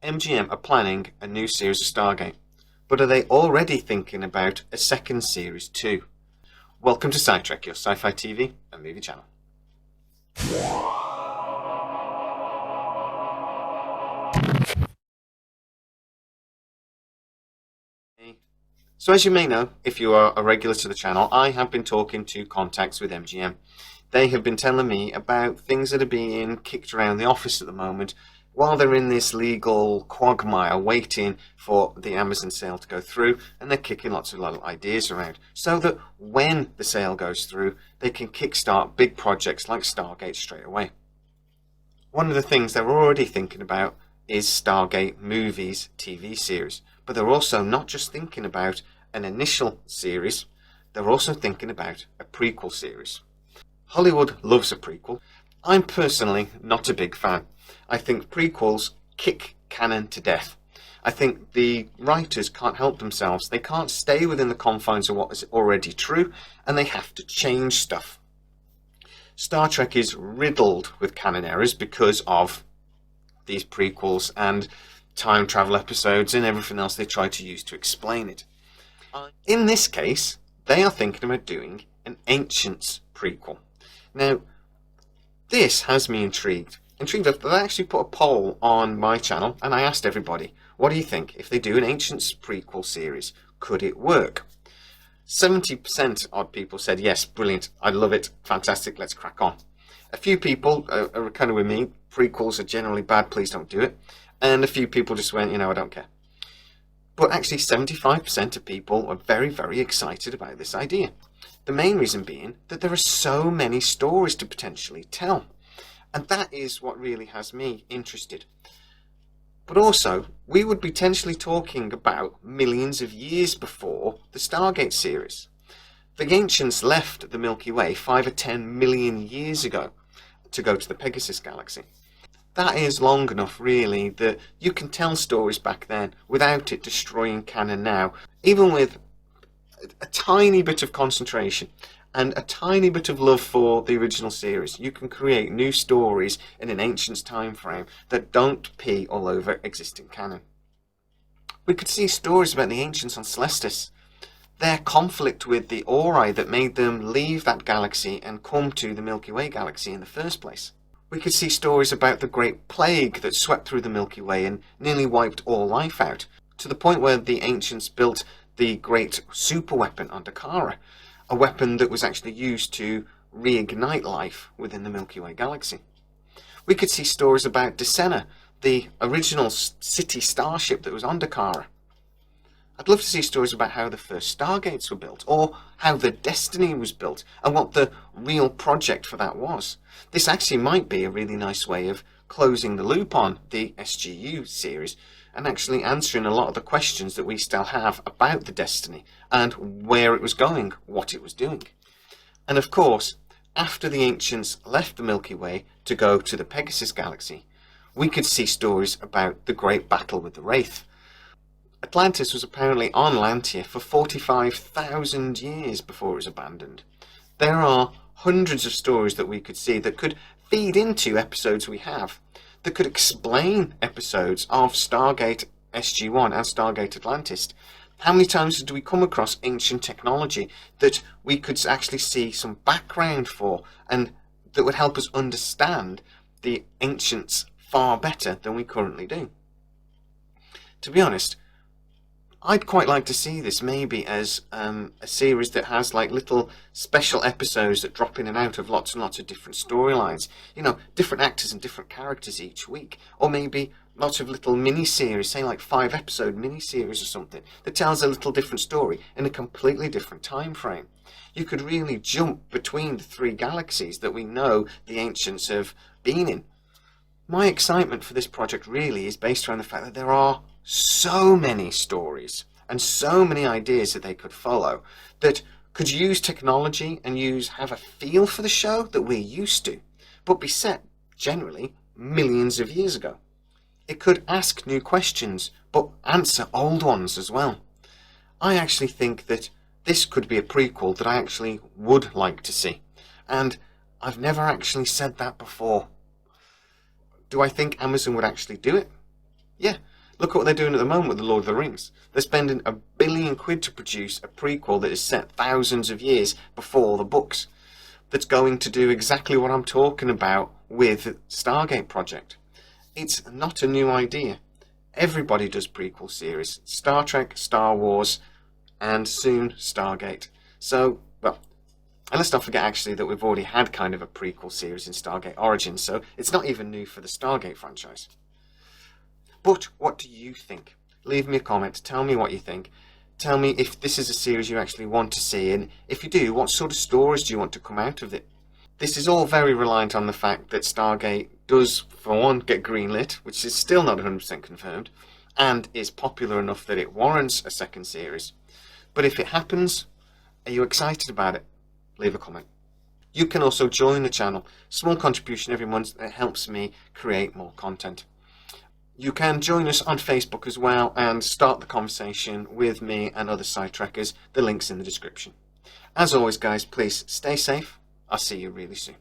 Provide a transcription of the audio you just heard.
MGM are planning a new series of Stargate, but are they already thinking about a second series too? Welcome to Sidetrack, your sci-fi TV and movie channel. So as you may know, if you are a regular to the channel, I have been talking to contacts with MGM. They have been telling me about things that are being kicked around the office at the moment while they're in this legal quagmire waiting for the Amazon sale to go through, and they're kicking lots of little ideas around so that when the sale goes through, they can kickstart big projects like Stargate straight away. One of the things they're already thinking about is Stargate movies TV series, but they're also not just thinking about an initial series, they're also thinking about a prequel series. Hollywood loves a prequel. I'm personally not a big fan. I think prequels kick canon to death. I think the writers can't help themselves. They can't stay within the confines of what is already true, and they have to change stuff. Star Trek is riddled with canon errors because of these prequels and time travel episodes and everything else they try to use to explain it. In this case, they are thinking about doing an Ancients prequel. Now, this has me intrigued. That I actually put a poll on my channel and I asked everybody, what do you think? If they do an Ancients prequel series, could it work? 70% odd people said, yes, brilliant, I love it, fantastic, let's crack on. A few people are kind of with me, prequels are generally bad, please don't do it. And a few people just went, I don't care. But actually 75% of people are very, very excited about this idea. The main reason being that there are so many stories to potentially tell. And that is what really has me interested. But also, we would be potentially talking about millions of years before the Stargate series. The Ancients left the Milky Way 5 or 10 million years ago to go to the Pegasus galaxy. That is long enough, really, that you can tell stories back then without it destroying canon now, even with a tiny bit of concentration and a tiny bit of love for the original series. You can create new stories in an Ancients time frame that don't pee all over existing canon. We could see stories about the Ancients on Celestis, their conflict with the Ori that made them leave that galaxy and come to the Milky Way galaxy in the first place. We could see stories about the Great Plague that swept through the Milky Way and nearly wiped all life out, to the point where the Ancients built the great superweapon on Dakara, a weapon that was actually used to reignite life within the Milky Way galaxy. We could see stories about Decena, the original city starship that was on Dakara. I'd love to see stories about how the first Stargates were built, or how the Destiny was built, and what the real project for that was. This actually might be a really nice way of closing the loop on the SGU series, and actually answering a lot of the questions that we still have about the Destiny, and where it was going, what it was doing. And of course, after the Ancients left the Milky Way to go to the Pegasus galaxy, we could see stories about the great battle with the Wraith. Atlantis was apparently on Lantia for 45,000 years before it was abandoned. There are hundreds of stories that we could see that could feed into episodes we have, that could explain episodes of Stargate SG-1 and Stargate Atlantis. How many times do we come across ancient technology that we could actually see some background for, and that would help us understand the ancients far better than we currently do? To be honest, I'd quite like to see this maybe as a series that has like little special episodes that drop in and out of lots and lots of different storylines. Different actors and different characters each week. Or maybe lots of little mini-series, say like 5-episode mini-series or something, that tells a little different story in a completely different time frame. You could really jump between the 3 galaxies that we know the Ancients have been in. My excitement for this project really is based around the fact that there are so many stories and so many ideas that they could follow that could use technology and have a feel for the show that we're used to, but be set generally millions of years ago. It could ask new questions, but answer old ones as well. I actually think that this could be a prequel that I actually would like to see, and I've never actually said that before. Do I think Amazon would actually do it? Yeah, Look at what they're doing at the moment with The Lord of the Rings. They're spending £1 billion to produce a prequel that is set thousands of years before the books, that's going to do exactly what I'm talking about with Stargate project. It's not a new idea. Everybody does prequel series. Star Trek, Star Wars, and soon Stargate. So, well, and let's not forget actually that we've already had kind of a prequel series in Stargate Origins, so it's not even new for the Stargate franchise. But what do you think? Leave me a comment, tell me what you think. Tell me if this is a series you actually want to see, and if you do, what sort of stories do you want to come out of it? This is all very reliant on the fact that Stargate does, for one, get greenlit, which is still not 100% confirmed, and is popular enough that it warrants a second series. But if it happens, are you excited about it? Leave a comment. You can also join the channel. Small contribution every month that helps me create more content. You can join us on Facebook as well and start the conversation with me and other side trekkers. The link's in the description. As always, guys, please stay safe. I'll see you really soon.